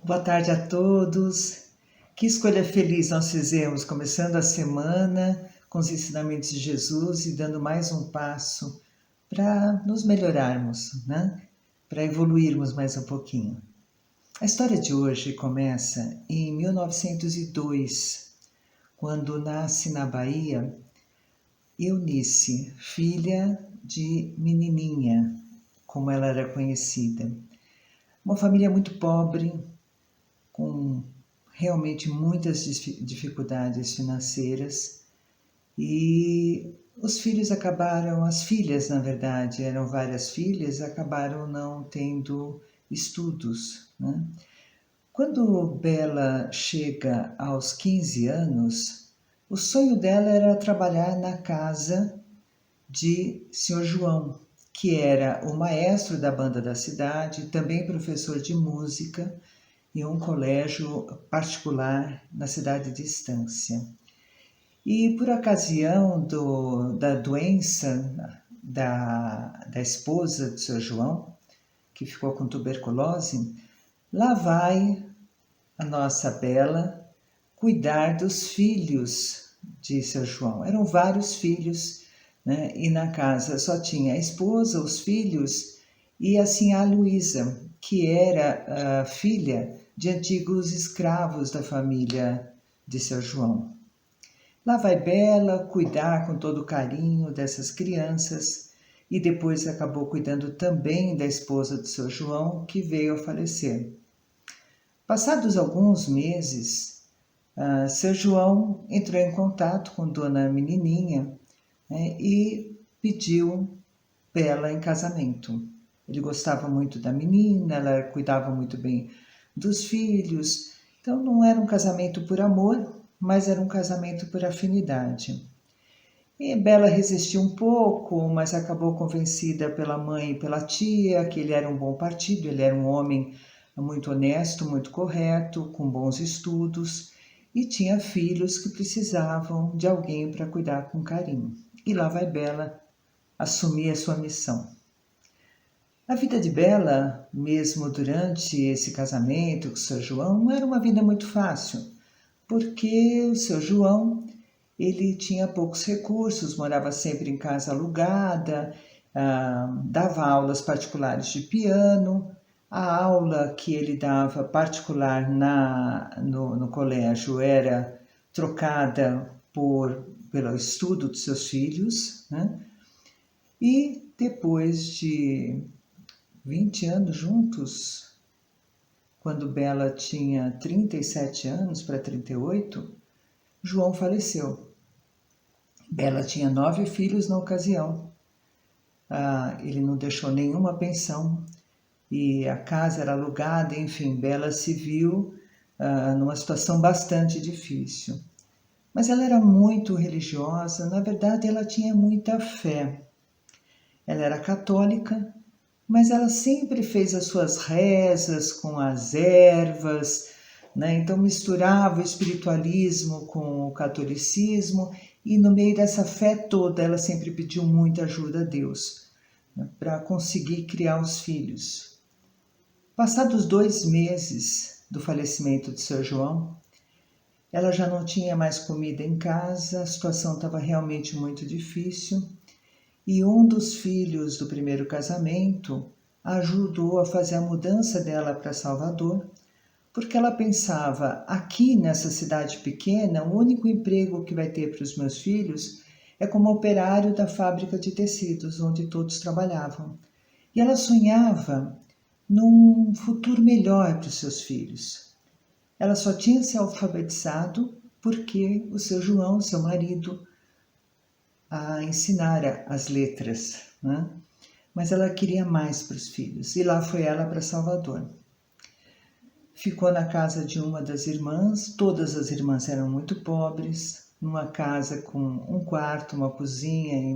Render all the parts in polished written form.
Boa tarde a todos. Que escolha feliz nós fizemos, começando a semana com os ensinamentos de Jesus e dando mais um passo para nos melhorarmos, né? Para evoluirmos mais um pouquinho. A história de hoje começa em 1902, quando nasce na Bahia Eunice, filha de Menininha, como ela era conhecida. Uma família muito pobre, com realmente muitas dificuldades financeiras, e os filhos acabaram, as filhas na verdade, eram várias filhas, acabaram não tendo estudos, né? Quando Bela chega aos 15 anos, o sonho dela era trabalhar na casa de Senhor João, que era o maestro da banda da cidade, também professor de música, em um colégio particular na cidade de Estância. E por ocasião da doença da esposa de Sr. João, que ficou com tuberculose, lá vai a nossa Bela cuidar dos filhos de Sr. João. Eram vários filhos, né? E na casa só tinha a esposa, os filhos e assim a Luísa, que era a filha de antigos escravos da família de Sr. João. Lá vai Bela cuidar com todo carinho dessas crianças e depois acabou cuidando também da esposa do Sr. João, que veio a falecer. Passados alguns meses, Sr. João entrou em contato com Dona Menininha, né, e pediu Bela em casamento. Ele gostava muito da menina, ela cuidava muito bem dos filhos. Então não era um casamento por amor, mas era um casamento por afinidade. E Bela resistiu um pouco, mas acabou convencida pela mãe e pela tia que ele era um bom partido, ele era um homem muito honesto, muito correto, com bons estudos e tinha filhos que precisavam de alguém para cuidar com carinho. E lá vai Bela assumir a sua missão. A vida de Bela, mesmo durante esse casamento com o Sr. João, não era uma vida muito fácil, porque o Sr. João ele tinha poucos recursos, morava sempre em casa alugada, dava aulas particulares de piano, a aula que ele dava particular no colégio era trocada pelo estudo dos seus filhos, né? E depois de 20 anos juntos, quando Bela tinha 37 anos para 38, João faleceu. Bela tinha 9 filhos na ocasião. Ele não deixou nenhuma pensão e a casa era alugada, enfim, Bela se viu numa situação bastante difícil. Mas ela era muito religiosa, na verdade ela tinha muita fé. Ela era católica, mas ela sempre fez as suas rezas com as ervas, né? Então misturava o espiritualismo com o catolicismo e no meio dessa fé toda ela sempre pediu muita ajuda a Deus, né, para conseguir criar os filhos. Passados 2 meses do falecimento de Sr. João, ela já não tinha mais comida em casa, a situação estava realmente muito difícil. E um dos filhos do primeiro casamento ajudou a fazer a mudança dela para Salvador, porque ela pensava, aqui nessa cidade pequena, o único emprego que vai ter para os meus filhos é como operário da fábrica de tecidos, onde todos trabalhavam. E ela sonhava num futuro melhor para os seus filhos. Ela só tinha se alfabetizado porque o seu João, seu marido, a ensinar as letras, né? Mas ela queria mais para os filhos, e lá foi ela para Salvador. Ficou na casa de uma das irmãs, todas as irmãs eram muito pobres, numa casa com um quarto, uma cozinha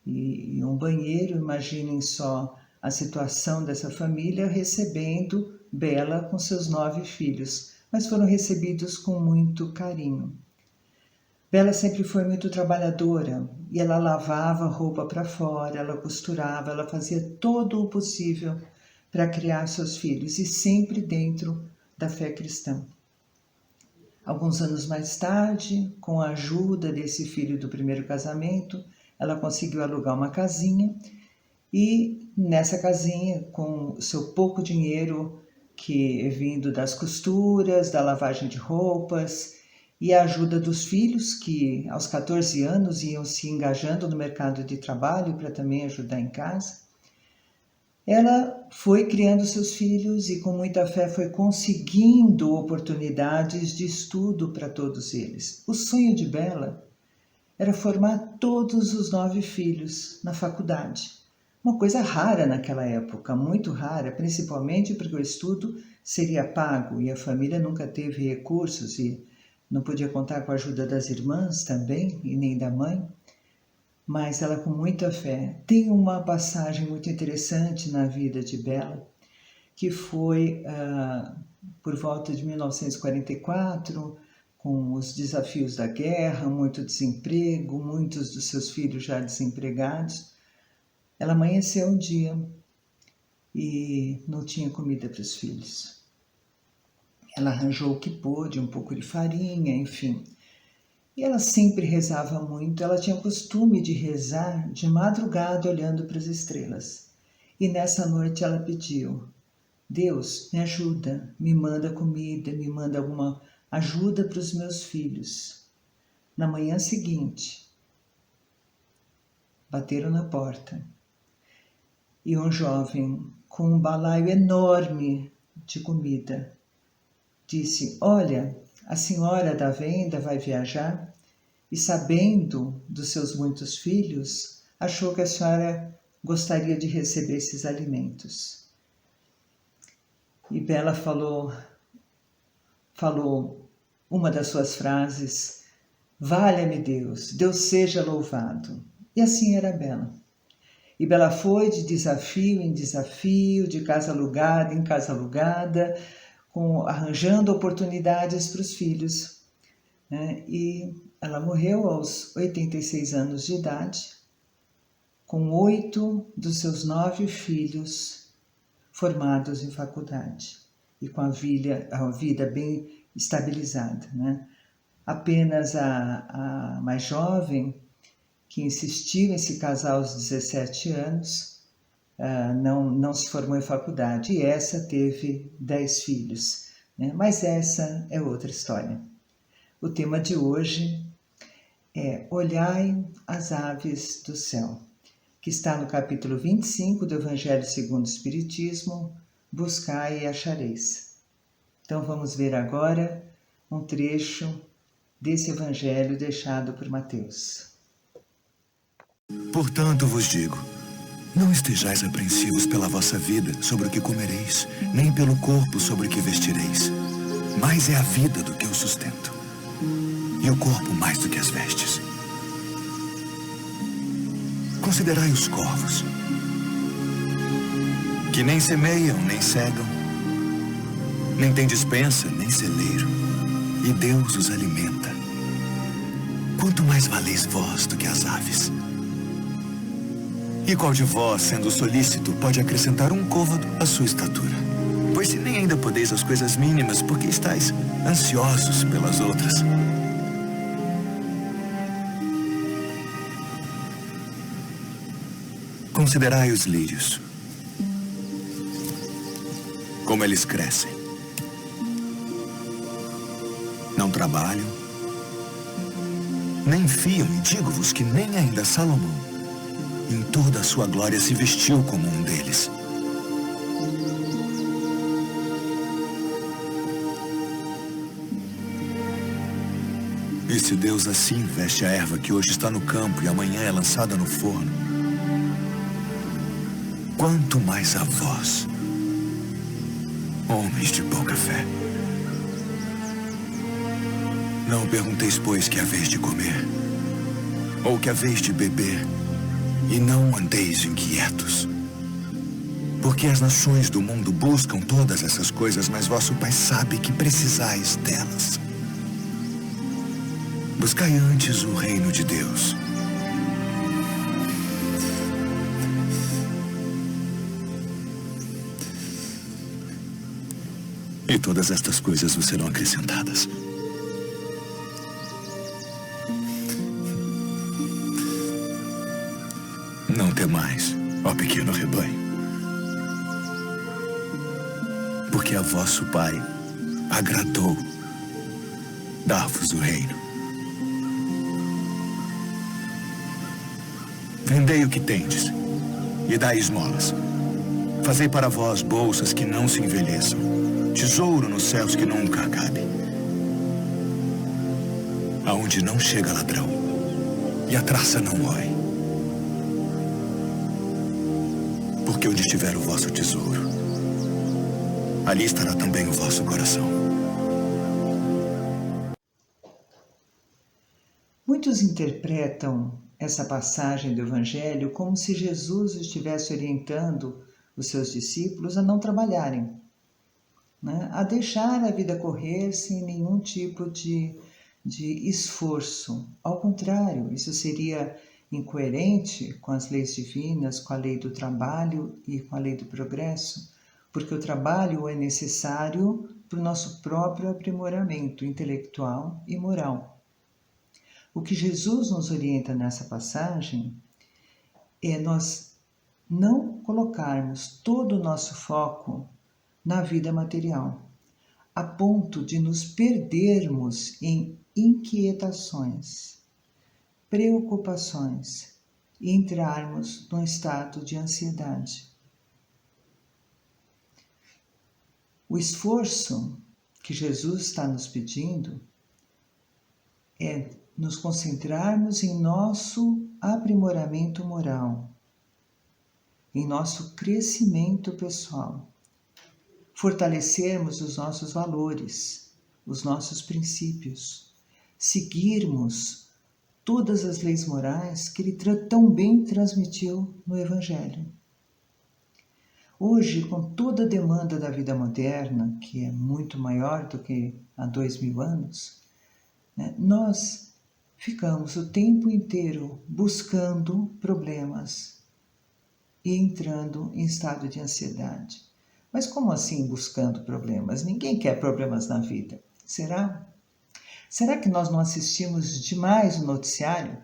e um banheiro. Imaginem só a situação dessa família recebendo Bela com seus 9 filhos, mas foram recebidos com muito carinho. Bela sempre foi muito trabalhadora e ela lavava roupa para fora, ela costurava, ela fazia todo o possível para criar seus filhos e sempre dentro da fé cristã. Alguns anos mais tarde, com a ajuda desse filho do primeiro casamento, ela conseguiu alugar uma casinha e nessa casinha, com o seu pouco dinheiro que é vindo das costuras, da lavagem de roupas e a ajuda dos filhos que aos 14 anos iam se engajando no mercado de trabalho para também ajudar em casa, ela foi criando seus filhos e com muita fé foi conseguindo oportunidades de estudo para todos eles. O sonho de Bela era formar todos os 9 filhos na faculdade. Uma coisa rara naquela época, muito rara, principalmente porque o estudo seria pago e a família nunca teve recursos e não podia contar com a ajuda das irmãs também e nem da mãe. Mas ela com muita fé. Tem uma passagem muito interessante na vida de Bela, que foi por volta de 1944, com os desafios da guerra, muito desemprego, muitos dos seus filhos já desempregados. Ela amanheceu um dia e não tinha comida para os filhos. Ela arranjou o que pôde, um pouco de farinha, enfim. E ela sempre rezava muito, ela tinha o costume de rezar de madrugada olhando para as estrelas. E nessa noite ela pediu: Deus, me ajuda, me manda comida, me manda alguma ajuda para os meus filhos. Na manhã seguinte, bateram na porta e um jovem com um balaio enorme de comida disse: olha, a senhora da venda vai viajar e, sabendo dos seus muitos filhos, achou que a senhora gostaria de receber esses alimentos. E Bela falou uma das suas frases: valha-me Deus, Deus seja louvado. E assim era Bela. E Bela foi de desafio em desafio, de casa alugada em casa alugada, arranjando oportunidades para os filhos. Né? E ela morreu aos 86 anos de idade, com 8 dos seus 9 filhos formados em faculdade e com a vida bem estabilizada. Né? Apenas a mais jovem, que insistiu em se casar aos 17 anos, não se formou em faculdade, e essa teve 10 filhos. Né? Mas essa é outra história. O tema de hoje é Olhai as aves do céu, que está no capítulo 25 do Evangelho segundo o Espiritismo, buscai e achareis. Então vamos ver agora um trecho desse Evangelho deixado por Mateus. Portanto vos digo, não estejais apreensivos pela vossa vida sobre o que comereis, nem pelo corpo sobre o que vestireis. Mais é a vida do que o sustento, e o corpo mais do que as vestes. Considerai os corvos, que nem semeiam, nem cegam, nem têm despensa, nem celeiro, e Deus os alimenta. Quanto mais valeis vós do que as aves? E qual de vós, sendo solícito, pode acrescentar um côvado à sua estatura? Pois se nem ainda podeis as coisas mínimas, porque estáis ansiosos pelas outras. Considerai os lírios, como eles crescem. Não trabalham, nem fiam, e digo-vos que nem ainda Salomão, em toda a sua glória, se vestiu como um deles. E se Deus assim veste a erva que hoje está no campo e amanhã é lançada no forno, quanto mais a vós, homens de pouca fé. Não pergunteis, pois, que haveis de comer, ou que haveis de beber, e não andeis inquietos. Porque as nações do mundo buscam todas essas coisas, mas vosso Pai sabe que precisais delas. Buscai antes o reino de Deus. E todas estas coisas vos serão acrescentadas. Não temais, ó pequeno rebanho, porque a vosso Pai agradou dar-vos o reino. Vendei o que tendes e dai esmolas. Fazei para vós bolsas que não se envelheçam, tesouro nos céus que nunca acabe, aonde não chega ladrão e a traça não rói. Porque onde estiver o vosso tesouro, ali estará também o vosso coração. Muitos interpretam essa passagem do Evangelho como se Jesus estivesse orientando os seus discípulos a não trabalharem, né? A deixar a vida correr sem nenhum tipo de esforço. Ao contrário, isso seria incoerente com as leis divinas, com a lei do trabalho e com a lei do progresso, porque o trabalho é necessário para o nosso próprio aprimoramento intelectual e moral. O que Jesus nos orienta nessa passagem é nós não colocarmos todo o nosso foco na vida material, a ponto de nos perdermos em inquietações, preocupações e entrarmos num estado de ansiedade. O esforço que Jesus está nos pedindo é nos concentrarmos em nosso aprimoramento moral, em nosso crescimento pessoal, fortalecermos os nossos valores, os nossos princípios, seguirmos todas as leis morais que ele tão bem transmitiu no Evangelho. Hoje, com toda a demanda da vida moderna, que é muito maior do que há 2000 anos, né, nós ficamos o tempo inteiro buscando problemas e entrando em estado de ansiedade. Mas como assim buscando problemas? Ninguém quer problemas na vida. Será? Será que nós não assistimos demais o noticiário?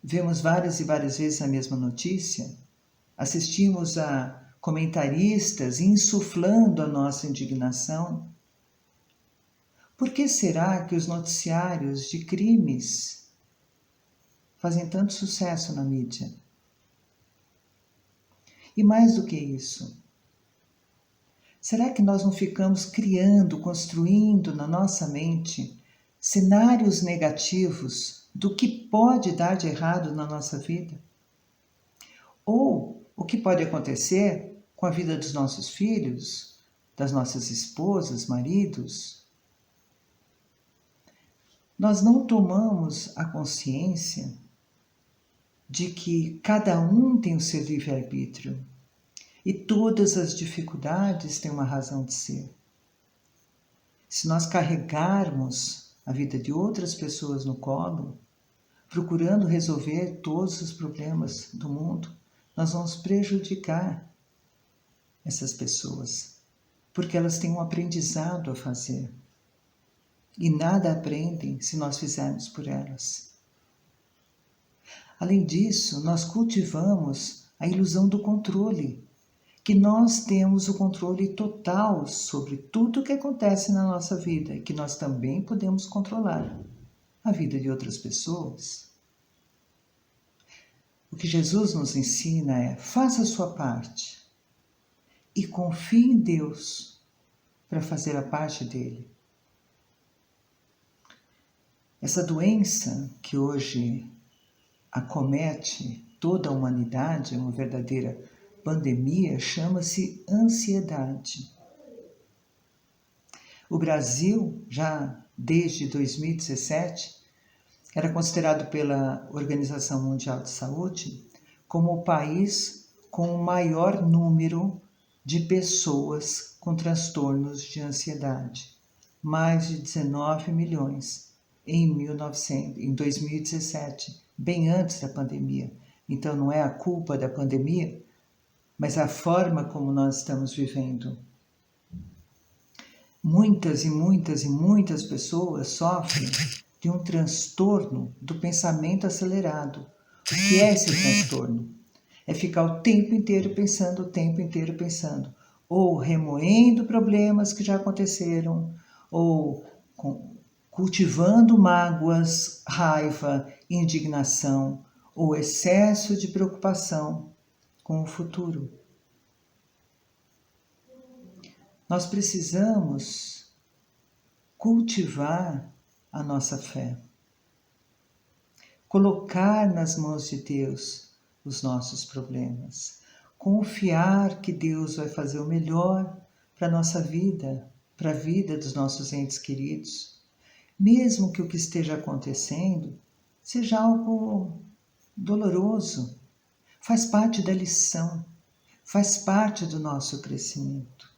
Vemos várias e várias vezes a mesma notícia? Assistimos a comentaristas insuflando a nossa indignação? Por que será que os noticiários de crimes fazem tanto sucesso na mídia? E mais do que isso, será que nós não ficamos criando, construindo na nossa mente cenários negativos do que pode dar de errado na nossa vida? Ou o que pode acontecer com a vida dos nossos filhos, das nossas esposas, maridos? Nós não tomamos a consciência de que cada um tem o seu livre-arbítrio e todas as dificuldades têm uma razão de ser. Se nós carregarmos a vida de outras pessoas no colo, procurando resolver todos os problemas do mundo, nós vamos prejudicar essas pessoas, porque elas têm um aprendizado a fazer. E nada aprendem se nós fizermos por elas. Além disso, nós cultivamos a ilusão do controle, que nós temos o controle total sobre tudo o que acontece na nossa vida e que nós também podemos controlar a vida de outras pessoas. O que Jesus nos ensina é: faça a sua parte e confie em Deus para fazer a parte dele. Essa doença que hoje acomete toda a humanidade, é uma verdadeira pandemia, chama-se ansiedade. O Brasil, já desde 2017, era considerado pela Organização Mundial de Saúde como o país com o maior número de pessoas com transtornos de ansiedade. Mais de 19 milhões em 2017, bem antes da pandemia. Então não é a culpa da pandemia, mas a forma como nós estamos vivendo. Muitas e muitas e muitas pessoas sofrem de um transtorno do pensamento acelerado. O que é esse transtorno? É ficar o tempo inteiro pensando, o tempo inteiro pensando, ou remoendo problemas que já aconteceram, ou cultivando mágoas, raiva, indignação, ou excesso de preocupação com o futuro. Nós precisamos cultivar a nossa fé, colocar nas mãos de Deus os nossos problemas, confiar que Deus vai fazer o melhor para a nossa vida, para a vida dos nossos entes queridos, mesmo que o que esteja acontecendo seja algo doloroso, faz parte da lição, faz parte do nosso crescimento.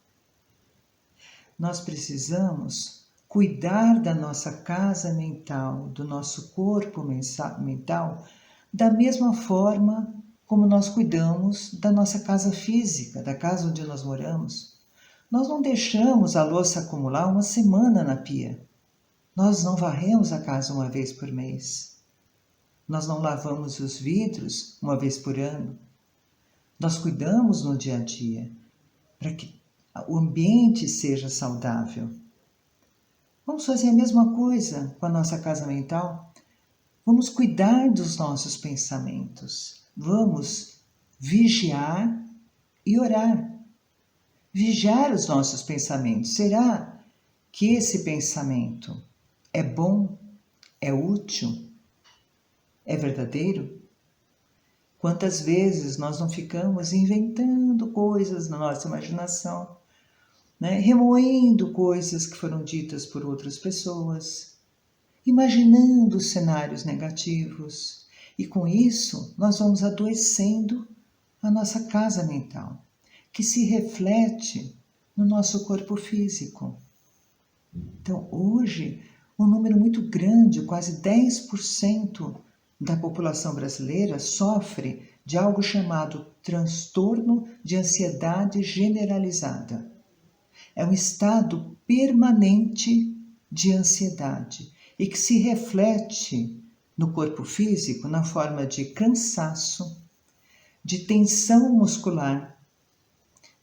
Nós precisamos cuidar da nossa casa mental, do nosso corpo mental, da mesma forma como nós cuidamos da nossa casa física, da casa onde nós moramos. Nós não deixamos a louça acumular uma semana na pia. Nós não varremos a casa uma vez por mês. Nós não lavamos os vidros uma vez por ano. Nós cuidamos no dia a dia para que o ambiente seja saudável. Vamos fazer a mesma coisa com a nossa casa mental? Vamos cuidar dos nossos pensamentos. Vamos vigiar e orar. Vigiar os nossos pensamentos. Será que esse pensamento é bom? É útil? É verdadeiro? Quantas vezes nós não ficamos inventando coisas na nossa imaginação, né? Remoendo coisas que foram ditas por outras pessoas, imaginando cenários negativos, e com isso nós vamos adoecendo a nossa casa mental, que se reflete no nosso corpo físico. Então, hoje, um número muito grande, quase 10% da população brasileira sofre de algo chamado transtorno de ansiedade generalizada. É um estado permanente de ansiedade e que se reflete no corpo físico na forma de cansaço, de tensão muscular,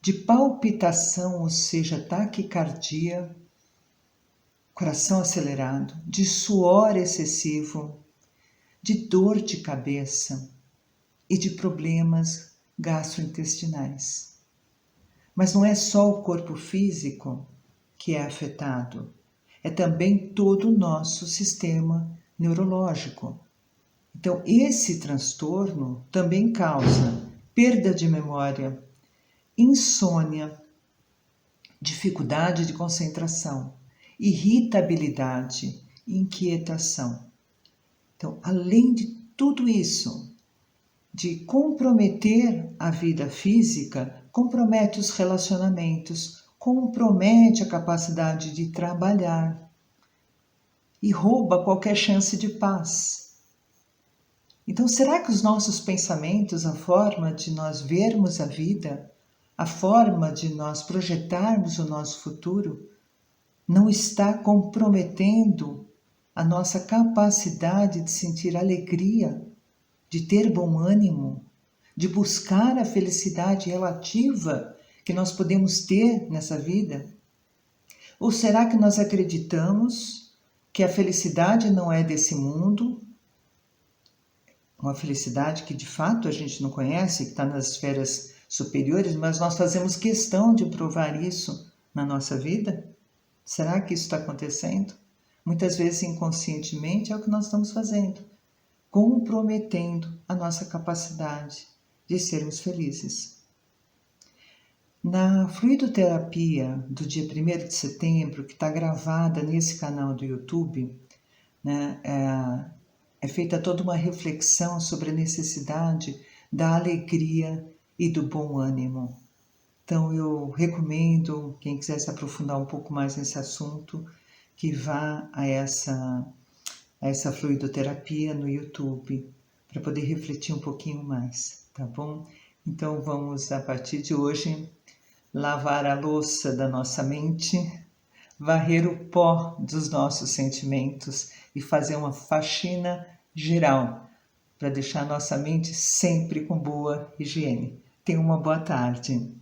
de palpitação, ou seja, taquicardia, coração acelerado, de suor excessivo, de dor de cabeça e de problemas gastrointestinais. Mas não é só o corpo físico que é afetado, é também todo o nosso sistema neurológico. Então, esse transtorno também causa perda de memória, insônia, dificuldade de concentração, irritabilidade, inquietação. Então, além de tudo isso, de comprometer a vida física, compromete os relacionamentos, compromete a capacidade de trabalhar e rouba qualquer chance de paz. Então, será que os nossos pensamentos, a forma de nós vermos a vida, a forma de nós projetarmos o nosso futuro, não está comprometendo a nossa capacidade de sentir alegria, de ter bom ânimo, de buscar a felicidade relativa que nós podemos ter nessa vida? Ou será que nós acreditamos que a felicidade não é desse mundo, uma felicidade que de fato a gente não conhece, que está nas esferas superiores, mas nós fazemos questão de provar isso na nossa vida? Será que isso está acontecendo? Muitas vezes inconscientemente é o que nós estamos fazendo, comprometendo a nossa capacidade de sermos felizes. Na fluidoterapia do dia 1º de setembro, que está gravada nesse canal do YouTube, né, é feita toda uma reflexão sobre a necessidade da alegria e do bom ânimo. Então eu recomendo, quem quiser se aprofundar um pouco mais nesse assunto, que vá a essa fluidoterapia no YouTube, para poder refletir um pouquinho mais, tá bom? Então vamos, a partir de hoje, lavar a louça da nossa mente, varrer o pó dos nossos sentimentos e fazer uma faxina geral para deixar nossa mente sempre com boa higiene. Tenha uma boa tarde.